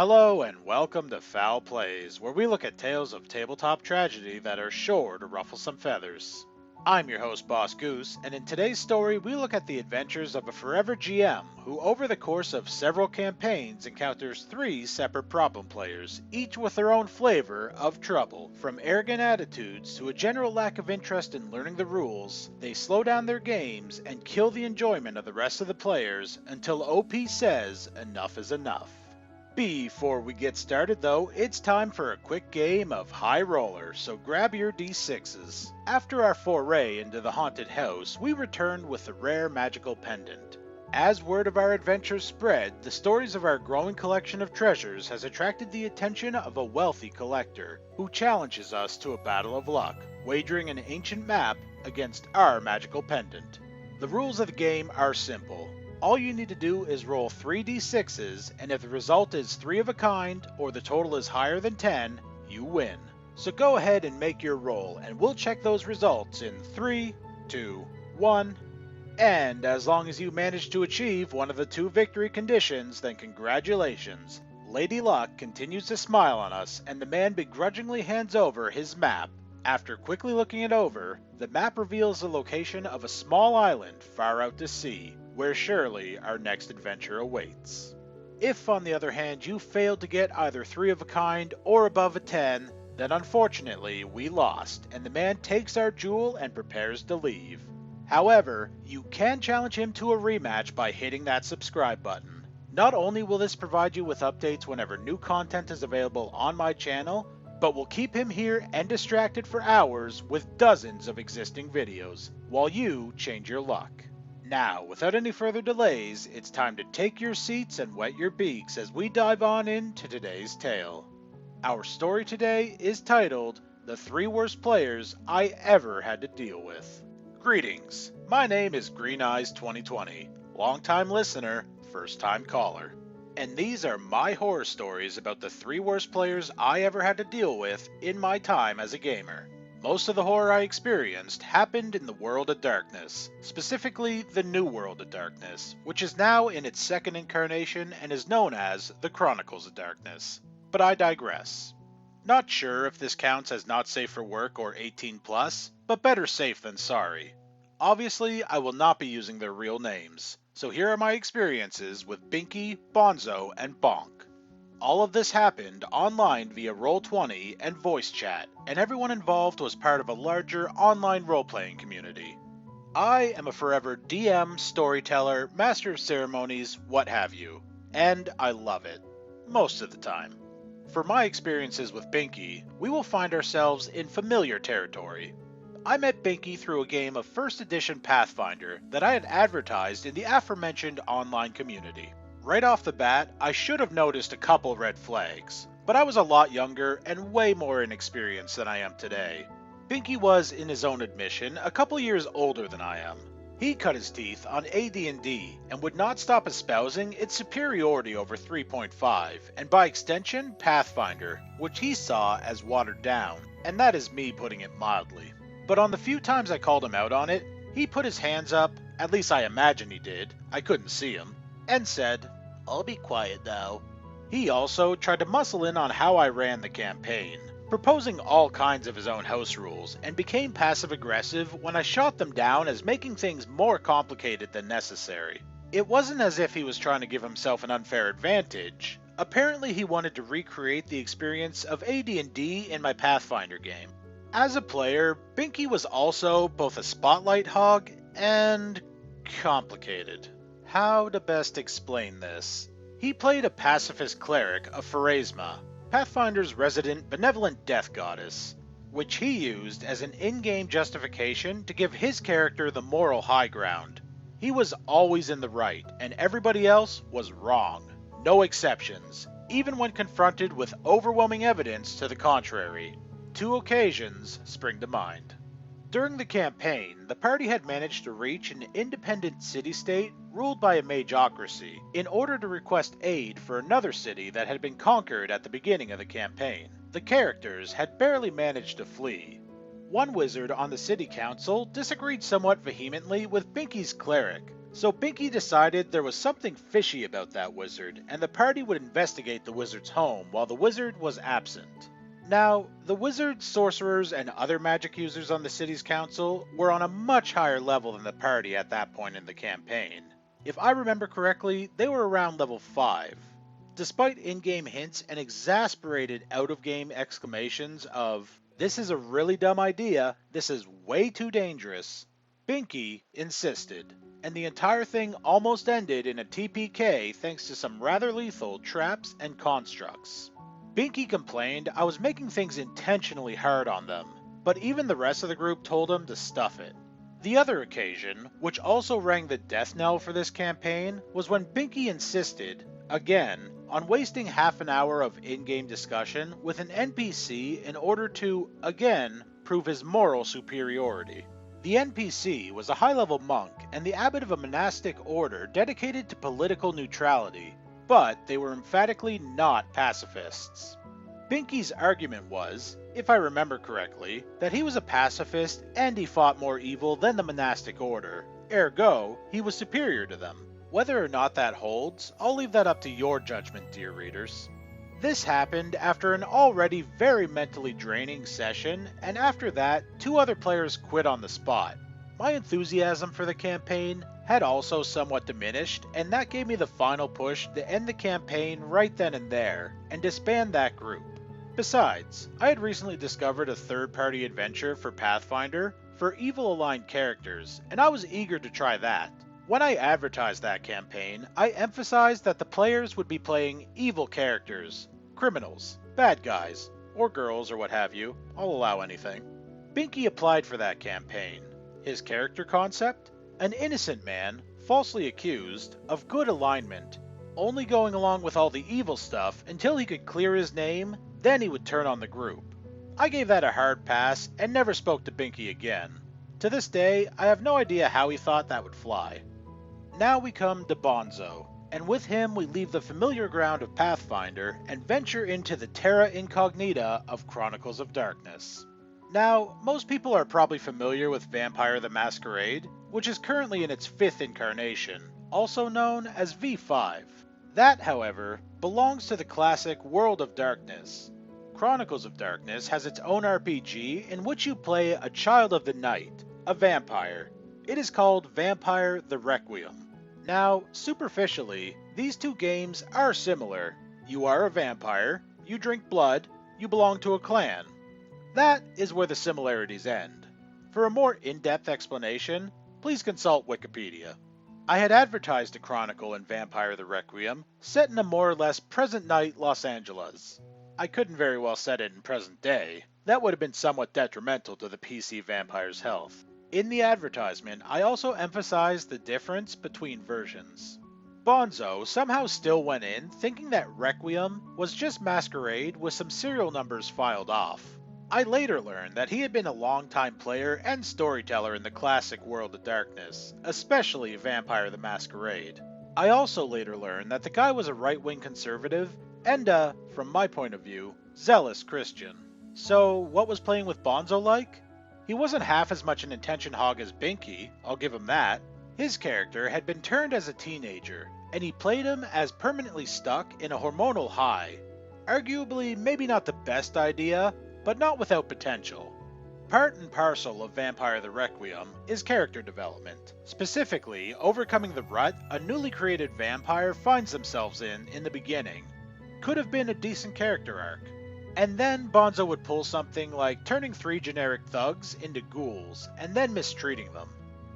Hello and welcome to Fowl Plays, where we look at tales of tabletop tragedy that are sure to ruffle some feathers. I'm your host, BossGoose, and in today's story we look at the adventures of a forever GM who over the course of several campaigns encounters three separate problem players, each with their own flavor of trouble. From arrogant attitudes to a general lack of interest in learning the rules, they slow down their games and kill the enjoyment of the rest of the players until OP says enough is enough. Before we get started though, it's time for a quick game of High Roller, so grab your d6s. After our foray into the haunted house, we returned with the rare magical pendant. As word of our adventures spread, the stories of our growing collection of treasures has attracted the attention of a wealthy collector, who challenges us to a battle of luck, wagering an ancient map against our magical pendant. The rules of the game are simple. All you need to do is roll 3d6s, and if the result is 3 of a kind, or the total is higher than 10, you win. So go ahead and make your roll, and we'll check those results in 3, 2, 1, and as long as you manage to achieve one of the 2 victory conditions, then congratulations. Lady Luck continues to smile on us, and the man begrudgingly hands over his map. After quickly looking it over, the map reveals the location of a small island far out to sea, where surely our next adventure awaits. If, on the other hand, you failed to get either 3 of a kind or above a 10, then unfortunately we lost, and the man takes our jewel and prepares to leave. However, you can challenge him to a rematch by hitting that subscribe button. Not only will this provide you with updates whenever new content is available on my channel, but will keep him here and distracted for hours with dozens of existing videos, while you change your luck. Now, without any further delays, it's time to take your seats and wet your beaks as we dive on into today's tale. Our story today is titled, The 3 Worst Players I Ever Had to Deal With. Greetings, my name is Green Eyes 2020, longtime listener, first time caller. And these are my horror stories about the 3 worst players I ever had to deal with in my time as a gamer. Most of the horror I experienced happened in the World of Darkness, specifically the New World of Darkness, which is now in its 2nd incarnation and is known as the Chronicles of Darkness. But I digress. Not sure if this counts as not safe for work or 18+, but better safe than sorry. Obviously, I will not be using their real names, so here are my experiences with Binky, Bonzo, and Bonk. All of this happened online via Roll20 and voice chat, and everyone involved was part of a larger online role-playing community. I am a forever DM, storyteller, master of ceremonies, what have you, and I love it. Most of the time. For my experiences with Binky, we will find ourselves in familiar territory. I met Binky through a game of 1st edition Pathfinder that I had advertised in the aforementioned online community. Right off the bat, I should have noticed a couple red flags, but I was a lot younger and way more inexperienced than I am today. Binky was, in his own admission, a couple years older than I am. He cut his teeth on AD&D and would not stop espousing its superiority over 3.5, and by extension, Pathfinder, which he saw as watered down, and that is me putting it mildly. But on the few times I called him out on it, he put his hands up, at least I imagine he did, I couldn't see him, and said, "I'll be quiet now." He also tried to muscle in on how I ran the campaign, proposing all kinds of his own house rules, and became passive-aggressive when I shot them down as making things more complicated than necessary. It wasn't as if he was trying to give himself an unfair advantage. Apparently he wanted to recreate the experience of AD&D in my Pathfinder game. As a player, Binky was also both a spotlight hog and complicated. How to best explain this? He played a pacifist cleric of Pharasma, Pathfinder's resident benevolent death goddess, which he used as an in-game justification to give his character the moral high ground. He was always in the right, and everybody else was wrong. No exceptions, even when confronted with overwhelming evidence to the contrary. 2 occasions spring to mind. During the campaign, the party had managed to reach an independent city-state ruled by a mageocracy in order to request aid for another city that had been conquered at the beginning of the campaign. The characters had barely managed to flee. One wizard on the city council disagreed somewhat vehemently with Binky's cleric, So Binky decided there was something fishy about that wizard, and the party would investigate the wizard's home while the wizard was absent. Now, the wizards, sorcerers, and other magic users on the city's council were on a much higher level than the party at that point in the campaign. If I remember correctly, they were around level 5. Despite in-game hints and exasperated out-of-game exclamations of, "This is a really dumb idea, this is way too dangerous," Binky insisted, and the entire thing almost ended in a TPK thanks to some rather lethal traps and constructs. Binky complained I was making things intentionally hard on them, but even the rest of the group told him to stuff it. The other occasion, which also rang the death knell for this campaign, was when Binky insisted, again, on wasting half an hour of in-game discussion with an NPC in order to, again, prove his moral superiority. The NPC was a high-level monk and the abbot of a monastic order dedicated to political neutrality, but they were emphatically not pacifists. Binky's argument was, if I remember correctly, that he was a pacifist and he fought more evil than the monastic order, ergo, he was superior to them. Whether or not that holds, I'll leave that up to your judgment, dear readers. This happened after an already very mentally draining session, and after that, 2 other players quit on the spot. My enthusiasm for the campaign had also somewhat diminished, and that gave me the final push to end the campaign right then and there, and disband that group. Besides, I had recently discovered a third-party adventure for Pathfinder for evil-aligned characters, and I was eager to try that. When I advertised that campaign, I emphasized that the players would be playing evil characters, criminals, bad guys, or girls or what have you. I'll allow anything. Binky applied for that campaign. His character concept? An innocent man, falsely accused, of good alignment, only going along with all the evil stuff until he could clear his name, then he would turn on the group. I gave that a hard pass and never spoke to Binky again. To this day, I have no idea how he thought that would fly. Now we come to Bonzo, and with him we leave the familiar ground of Pathfinder and venture into the terra incognita of Chronicles of Darkness. Now, most people are probably familiar with Vampire the Masquerade, which is currently in its 5th incarnation, also known as V5. That, however, belongs to the classic World of Darkness. Chronicles of Darkness has its own RPG in which you play a Child of the Night, a vampire. It is called Vampire the Requiem. Now, superficially, these 2 games are similar. You are a vampire, you drink blood, you belong to a clan. That is where the similarities end. For a more in-depth explanation, please consult Wikipedia. I had advertised a chronicle in Vampire the Requiem, set in a more or less present-night Los Angeles. I couldn't very well set it in present day. That would have been somewhat detrimental to the PC vampire's health. In the advertisement, I also emphasized the difference between versions. Bonzo somehow still went in thinking that Requiem was just Masquerade with some serial numbers filed off. I later learned that he had been a longtime player and storyteller in the classic World of Darkness, especially Vampire the Masquerade. I also later learned that the guy was a right-wing conservative and from my point of view, zealous Christian. So what was playing with Bonzo like? He wasn't half as much an attention hog as Binky, I'll give him that. His character had been turned as a teenager, and he played him as permanently stuck in a hormonal high. Arguably maybe not the best idea, but not without potential. Part and parcel of Vampire the Requiem is character development, specifically overcoming the rut a newly created vampire finds themselves in the beginning. Could have been a decent character arc. And then Bonzo would pull something like turning 3 generic thugs into ghouls, and then mistreating them.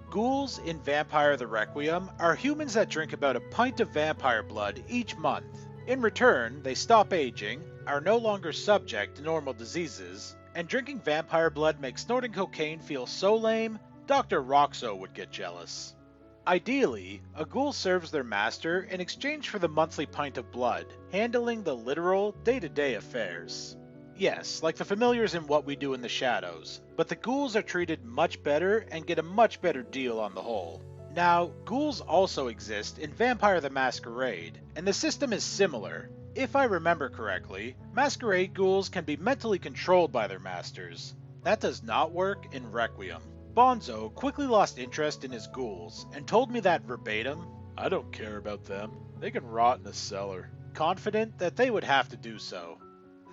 Ghouls in Vampire the Requiem are humans that drink about a pint of vampire blood each month. In return, they stop aging, are no longer subject to normal diseases, and drinking vampire blood makes snorting cocaine feel so lame, Dr. Roxo would get jealous. Ideally, a ghoul serves their master in exchange for the monthly pint of blood, handling the literal, day-to-day affairs. Yes, like the familiars in What We Do in the Shadows, but the ghouls are treated much better and get a much better deal on the whole. Now, ghouls also exist in Vampire the Masquerade, and the system is similar. If I remember correctly, Masquerade ghouls can be mentally controlled by their masters. That does not work in Requiem. Bonzo quickly lost interest in his ghouls and told me that verbatim, "I don't care about them. They can rot in a cellar," confident that they would have to do so.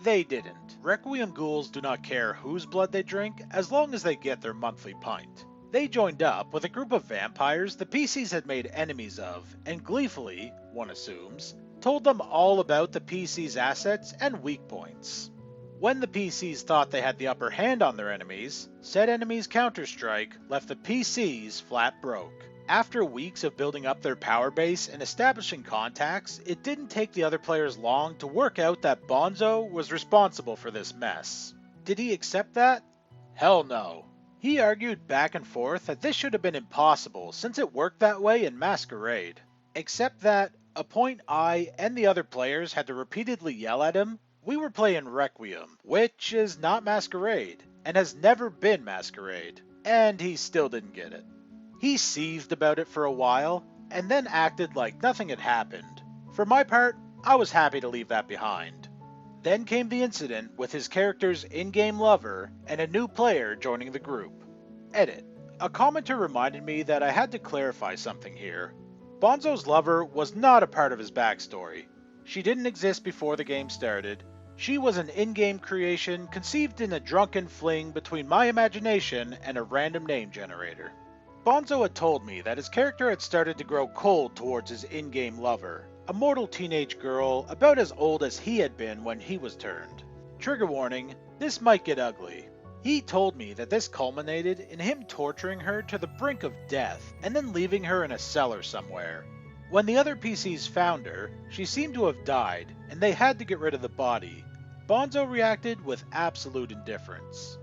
They didn't. Requiem ghouls do not care whose blood they drink as long as they get their monthly pint. They joined up with a group of vampires the PCs had made enemies of, and gleefully, one assumes, told them all about the PCs' assets and weak points. When the PCs thought they had the upper hand on their enemies, said enemies' counterstrike left the PCs flat broke. After weeks of building up their power base and establishing contacts, it didn't take the other players long to work out that Bonzo was responsible for this mess. Did he accept that? Hell no. He argued back and forth that this should have been impossible since it worked that way in Masquerade. Except that, a point I and the other players had to repeatedly yell at him, we were playing Requiem, which is not Masquerade, and has never been Masquerade, and he still didn't get it. He seethed about it for a while, and then acted like nothing had happened. For my part, I was happy to leave that behind. Then came the incident with his character's in-game lover and a new player joining the group. Edit. A commenter reminded me that I had to clarify something here. Bonzo's lover was not a part of his backstory. She didn't exist before the game started. She was an in-game creation conceived in a drunken fling between my imagination and a random name generator. Bonzo had told me that his character had started to grow cold towards his in-game lover, a mortal teenage girl about as old as he had been when he was turned. Trigger warning, this might get ugly. He told me that this culminated in him torturing her to the brink of death and then leaving her in a cellar somewhere. When the other PCs found her, she seemed to have died, and they had to get rid of the body. Bonzo reacted with absolute indifference.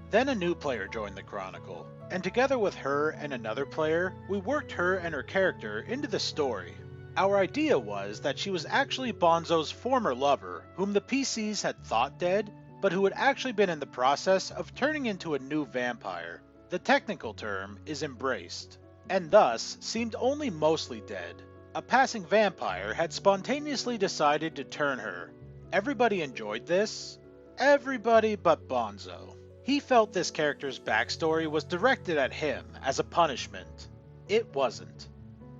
Then a new player joined the Chronicle, and together with her and another player, we worked her and her character into the story. Our idea was that she was actually Bonzo's former lover, whom the PCs had thought dead, but who had actually been in the process of turning into a new vampire. The technical term is embraced, and thus seemed only mostly dead. A passing vampire had spontaneously decided to turn her. Everybody enjoyed this. Everybody but Bonzo. He felt this character's backstory was directed at him as a punishment. It wasn't.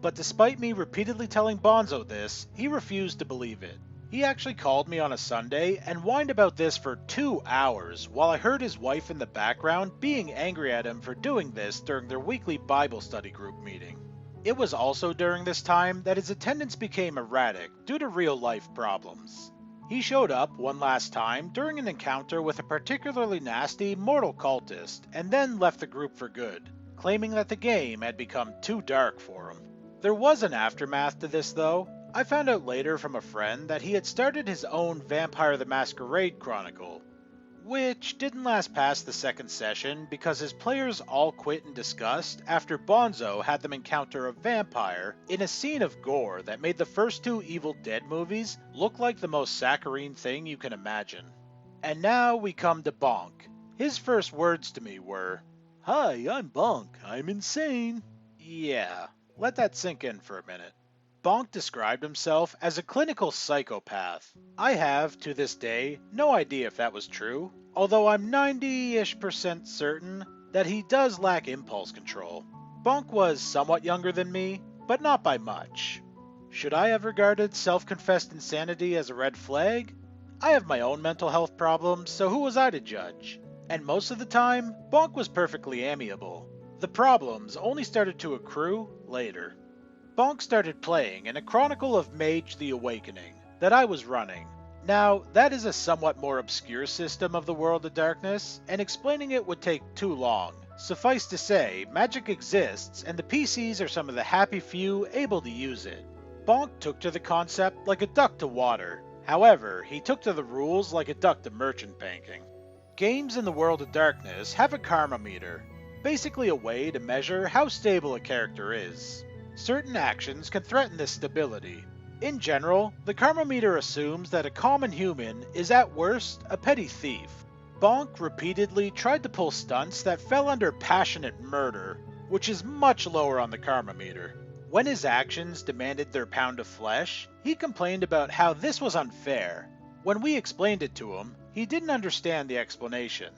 But despite me repeatedly telling Bonzo this, he refused to believe it. He actually called me on a Sunday and whined about this for 2 hours while I heard his wife in the background being angry at him for doing this during their weekly Bible study group meeting. It was also during this time that his attendance became erratic due to real-life problems. He showed up one last time during an encounter with a particularly nasty mortal cultist and then left the group for good, claiming that the game had become too dark for him. There was an aftermath to this though. I found out later from a friend that he had started his own Vampire the Masquerade Chronicle, which didn't last past the second session because his players all quit in disgust after Bonzo had them encounter a vampire in a scene of gore that made the first 2 Evil Dead movies look like the most saccharine thing you can imagine. And now we come to Bonk. His first words to me were, "Hi, I'm Bonk. I'm insane." Yeah, let that sink in for a minute. Bonk described himself as a clinical psychopath. I have, to this day, no idea if that was true, although I'm 90-ish% certain that he does lack impulse control. Bonk was somewhat younger than me, but not by much. Should I have regarded self-confessed insanity as a red flag? I have my own mental health problems, so who was I to judge? And most of the time, Bonk was perfectly amiable. The problems only started to accrue later. Bonk started playing in a Chronicle of Mage the Awakening that I was running. Now, that is a somewhat more obscure system of the World of Darkness, and explaining it would take too long. Suffice to say, magic exists, and the PCs are some of the happy few able to use it. Bonk took to the concept like a duck to water. However, he took to the rules like a duck to merchant banking. Games in the World of Darkness have a karma meter, basically a way to measure how stable a character is. Certain actions can threaten this stability. In general, the karma meter assumes that a common human is at worst a petty thief. Bonk repeatedly tried to pull stunts that fell under passionate murder, which is much lower on the karma meter. When his actions demanded their pound of flesh, he complained about how this was unfair. When we explained it to him, he didn't understand the explanation.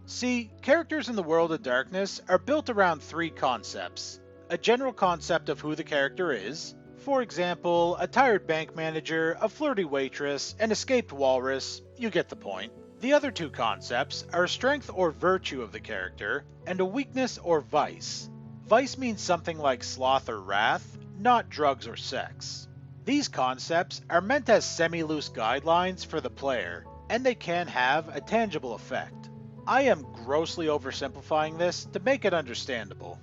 See, characters in the World of Darkness are built around three concepts. A general concept of who the character is, for example, a tired bank manager, a flirty waitress, an escaped walrus, you get the point. The other two concepts are a strength or virtue of the character, and a weakness or vice. Vice means something like sloth or wrath, not drugs or sex. These concepts are meant as semi-loose guidelines for the player, and they can have a tangible effect. I am grossly oversimplifying this to make it understandable.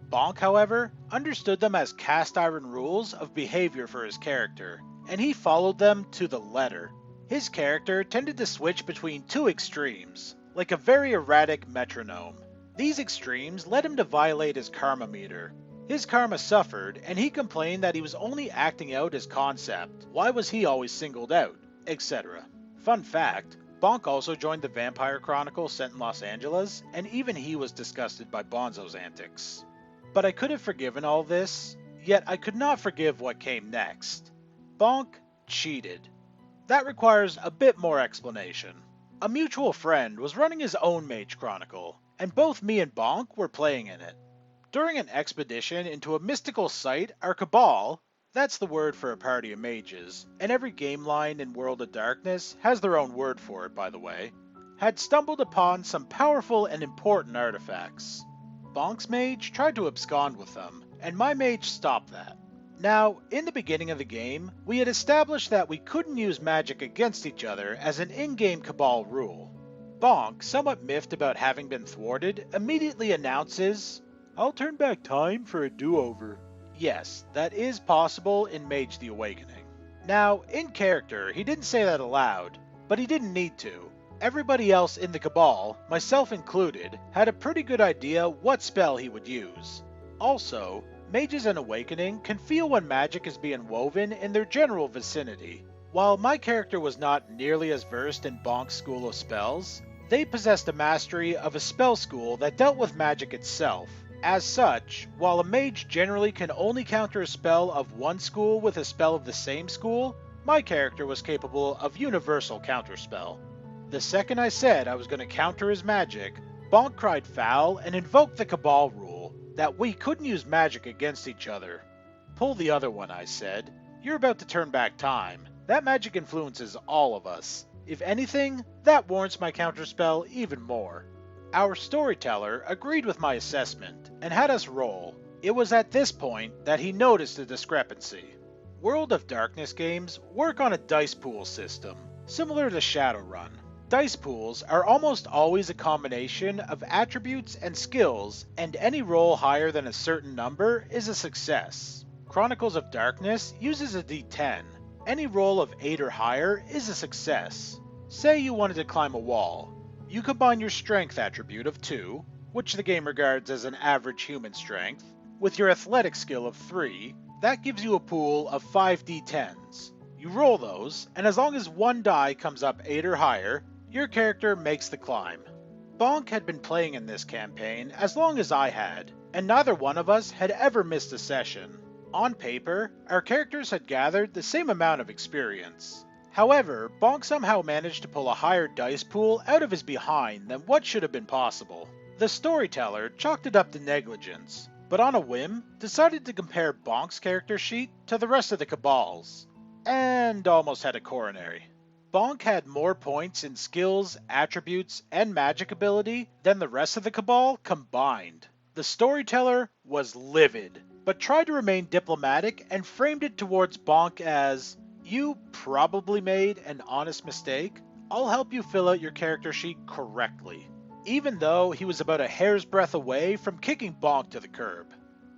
Bonk, however, understood them as cast iron rules of behavior for his character, and he followed them to the letter. His character tended to switch between two extremes, like a very erratic metronome. These extremes led him to violate his karma meter. His karma suffered, and he complained that he was only acting out his concept. Why was he always singled out? Etc. Fun fact, Bonk also joined the Vampire Chronicle set in Los Angeles, and even he was disgusted by Bonzo's antics. But I could have forgiven all this, yet I could not forgive what came next. Bonk cheated. That requires a bit more explanation. A mutual friend was running his own Mage Chronicle, and both me and Bonk were playing in it. During an expedition into a mystical site, our Cabal, that's the word for a party of mages, and every game line in World of Darkness has their own word for it, by the way, had stumbled upon some powerful and important artifacts. Bonk's mage tried to abscond with them, and my mage stopped that. Now, in the beginning of the game, we had established that we couldn't use magic against each other as an in-game Cabal rule. Bonk, somewhat miffed about having been thwarted, immediately announces, "I'll turn back time for a do-over." Yes, that is possible in Mage the Awakening. Now, in character, he didn't say that aloud, but he didn't need to. Everybody else in the Cabal, myself included, had a pretty good idea what spell he would use. Also, mages in Awakening can feel when magic is being woven in their general vicinity. While my character was not nearly as versed in Bonk's school of spells, they possessed a mastery of a spell school that dealt with magic itself. As such, while a mage generally can only counter a spell of one school with a spell of the same school, my character was capable of universal counterspell. The second I said I was going to counter his magic, Bonk cried foul and invoked the Cabal rule, that we couldn't use magic against each other. Pull the other one, I said. You're about to turn back time. That magic influences all of us. If anything, that warrants my counterspell even more. Our storyteller agreed with my assessment and had us roll. It was at this point that he noticed the discrepancy. World of Darkness games work on a dice pool system, similar to Shadowrun. Dice pools are almost always a combination of attributes and skills, and any roll higher than a certain number is a success. Chronicles of Darkness uses a d10. Any roll of 8 or higher is a success. Say you wanted to climb a wall. You combine your strength attribute of 2, which the game regards as an average human strength, with your athletic skill of 3, that gives you a pool of 5 d10s. You roll those, and as long as one die comes up 8 or higher, your character makes the climb. Bonk had been playing in this campaign as long as I had, and neither one of us had ever missed a session. On paper, our characters had gathered the same amount of experience. However, Bonk somehow managed to pull a higher dice pool out of his behind than what should have been possible. The storyteller chalked it up to negligence, but on a whim, decided to compare Bonk's character sheet to the rest of the Cabal's, and almost had a coronary. Bonk had more points in skills, attributes, and magic ability than the rest of the Cabal combined. The storyteller was livid, but tried to remain diplomatic and framed it towards Bonk as, "You probably made an honest mistake. I'll help you fill out your character sheet correctly," even though he was about a hair's breadth away from kicking Bonk to the curb.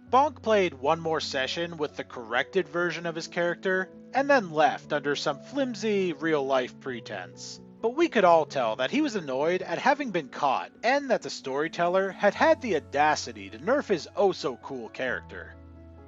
Bonk played one more session with the corrected version of his character, and then left under some flimsy real-life pretense. But we could all tell that he was annoyed at having been caught, and that the storyteller had had the audacity to nerf his oh-so-cool character.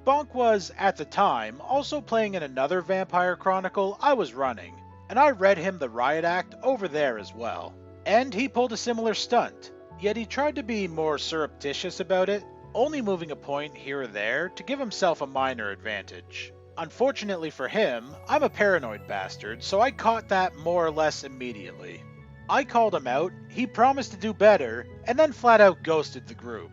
Bonk was, at the time, also playing in another Vampire Chronicle I was running, and I read him the riot act over there as well. And he pulled a similar stunt, yet he tried to be more surreptitious about it, only moving a point here or there to give himself a minor advantage. Unfortunately for him, I'm a paranoid bastard, so I caught that more or less immediately. I called him out, he promised to do better, and then flat out ghosted the group.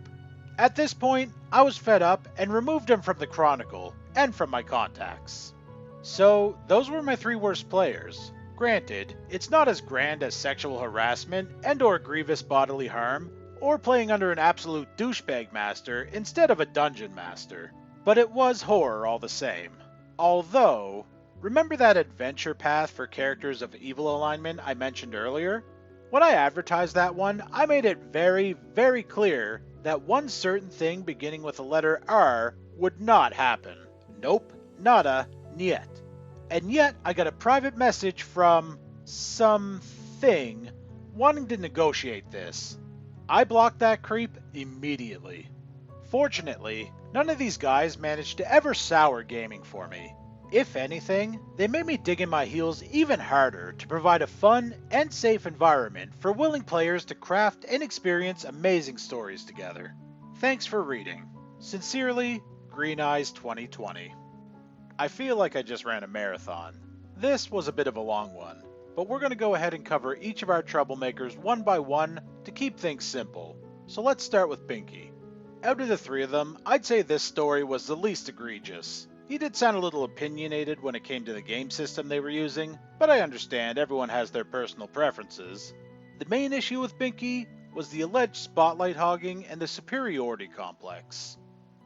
At this point, I was fed up and removed him from the Chronicle and from my contacts. So, those were my 3 worst players. Granted, it's not as grand as sexual harassment and or grievous bodily harm, or playing under an absolute douchebag master instead of a dungeon master, but it was horror all the same. Although, remember that adventure path for characters of evil alignment I mentioned earlier? When I advertised that one, I made it very, very clear that one certain thing beginning with the letter R would not happen. Nope, nada, niet. And yet, I got a private message from something wanting to negotiate this. I blocked that creep immediately. Fortunately, none of these guys managed to ever sour gaming for me. If anything, they made me dig in my heels even harder to provide a fun and safe environment for willing players to craft and experience amazing stories together. Thanks for reading. Sincerely, Green Eyes 2020. I feel like I just ran a marathon. This was a bit of a long one, but we're going to go ahead and cover each of our troublemakers one by one to keep things simple. So let's start with Binky. Out of the 3 of them, I'd say this story was the least egregious. He did sound a little opinionated when it came to the game system they were using, but I understand everyone has their personal preferences. The main issue with Binky was the alleged spotlight hogging and the superiority complex.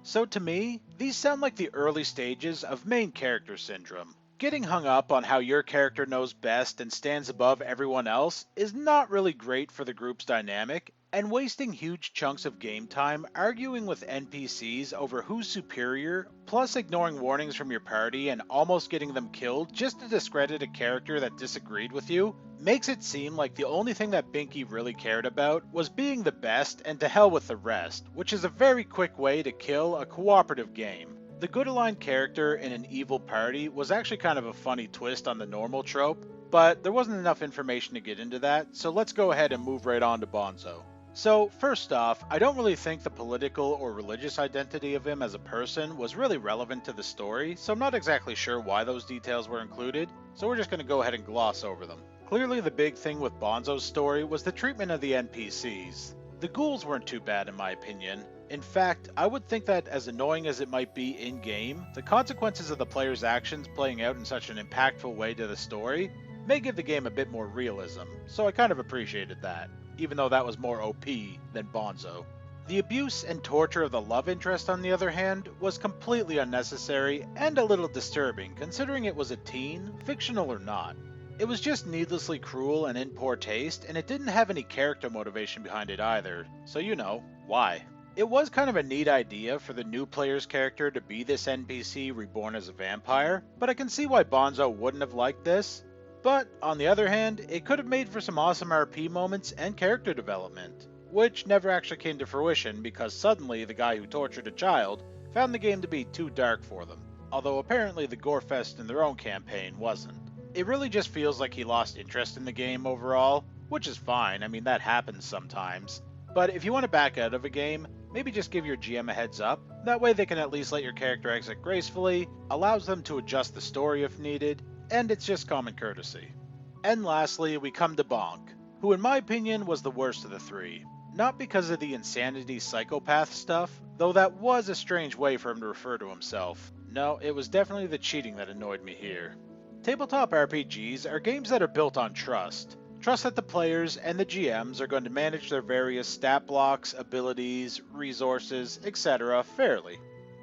So to me, these sound like the early stages of main character syndrome. Getting hung up on how your character knows best and stands above everyone else is not really great for the group's dynamic, and wasting huge chunks of game time arguing with NPCs over who's superior, plus ignoring warnings from your party and almost getting them killed just to discredit a character that disagreed with you, makes it seem like the only thing that Binky really cared about was being the best and to hell with the rest, which is a very quick way to kill a cooperative game. The good aligned character in an evil party was actually kind of a funny twist on the normal trope, but there wasn't enough information to get into that, so let's go ahead and move right on to Bonzo. So, first off, I don't really think the political or religious identity of him as a person was really relevant to the story, so I'm not exactly sure why those details were included, so we're just going to go ahead and gloss over them. Clearly the big thing with Bonzo's story was the treatment of the NPCs. The ghouls weren't too bad in my opinion. In fact, I would think that as annoying as it might be in-game, the consequences of the player's actions playing out in such an impactful way to the story may give the game a bit more realism, so I kind of appreciated that, even though that was more OP than Bonzo. The abuse and torture of the love interest, on the other hand, was completely unnecessary and a little disturbing considering it was a teen, fictional or not. It was just needlessly cruel and in poor taste, and it didn't have any character motivation behind it either, so you know, why? It was kind of a neat idea for the new player's character to be this NPC reborn as a vampire, but I can see why Bonzo wouldn't have liked this. But, on the other hand, it could have made for some awesome RP moments and character development, which never actually came to fruition because suddenly the guy who tortured a child found the game to be too dark for them, although apparently the Gorefest in their own campaign wasn't. It really just feels like he lost interest in the game overall, which is fine, I mean that happens sometimes. But if you want to back out of a game, maybe just give your GM a heads up, that way they can at least let your character exit gracefully, allows them to adjust the story if needed, and it's just common courtesy. And lastly, we come to Bonk, who in my opinion was the worst of the 3. Not because of the insanity psychopath stuff, though that was a strange way for him to refer to himself. No, it was definitely the cheating that annoyed me here. Tabletop RPGs are games that are built on trust. Trust that the players and the GMs are going to manage their various stat blocks, abilities, resources, etc. fairly.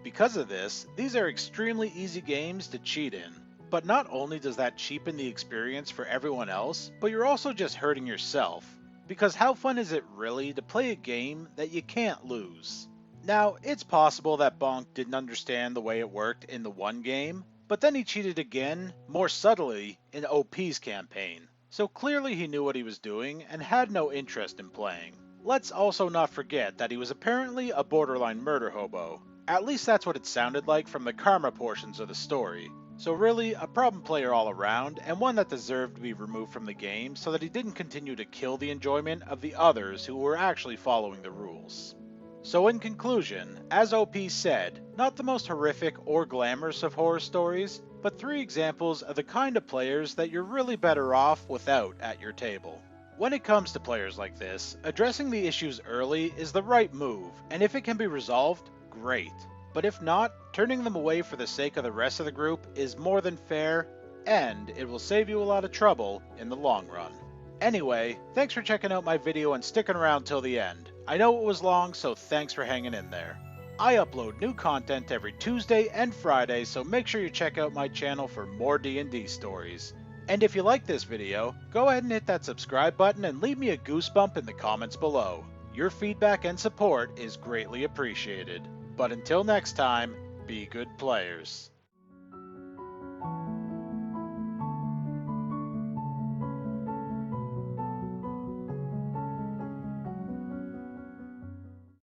Because of this, these are extremely easy games to cheat in. But not only does that cheapen the experience for everyone else, but you're also just hurting yourself. Because how fun is it really to play a game that you can't lose? Now, it's possible that Bonk didn't understand the way it worked in the one game, but then he cheated again, more subtly, in OP's campaign. So clearly he knew what he was doing and had no interest in playing. Let's also not forget that he was apparently a borderline murder hobo. At least that's what it sounded like from the karma portions of the story. So really, a problem player all around, and one that deserved to be removed from the game so that he didn't continue to kill the enjoyment of the others who were actually following the rules. So in conclusion, as OP said, not the most horrific or glamorous of horror stories, but 3 examples of the kind of players that you're really better off without at your table. When it comes to players like this, addressing the issues early is the right move, and if it can be resolved, great. But if not, turning them away for the sake of the rest of the group is more than fair, and it will save you a lot of trouble in the long run. Anyway, thanks for checking out my video and sticking around till the end. I know it was long, so thanks for hanging in there. I upload new content every Tuesday and Friday, so make sure you check out my channel for more D&D stories. And if you like this video, go ahead and hit that subscribe button and leave me a goosebump in the comments below. Your feedback and support is greatly appreciated. But until next time, be good players.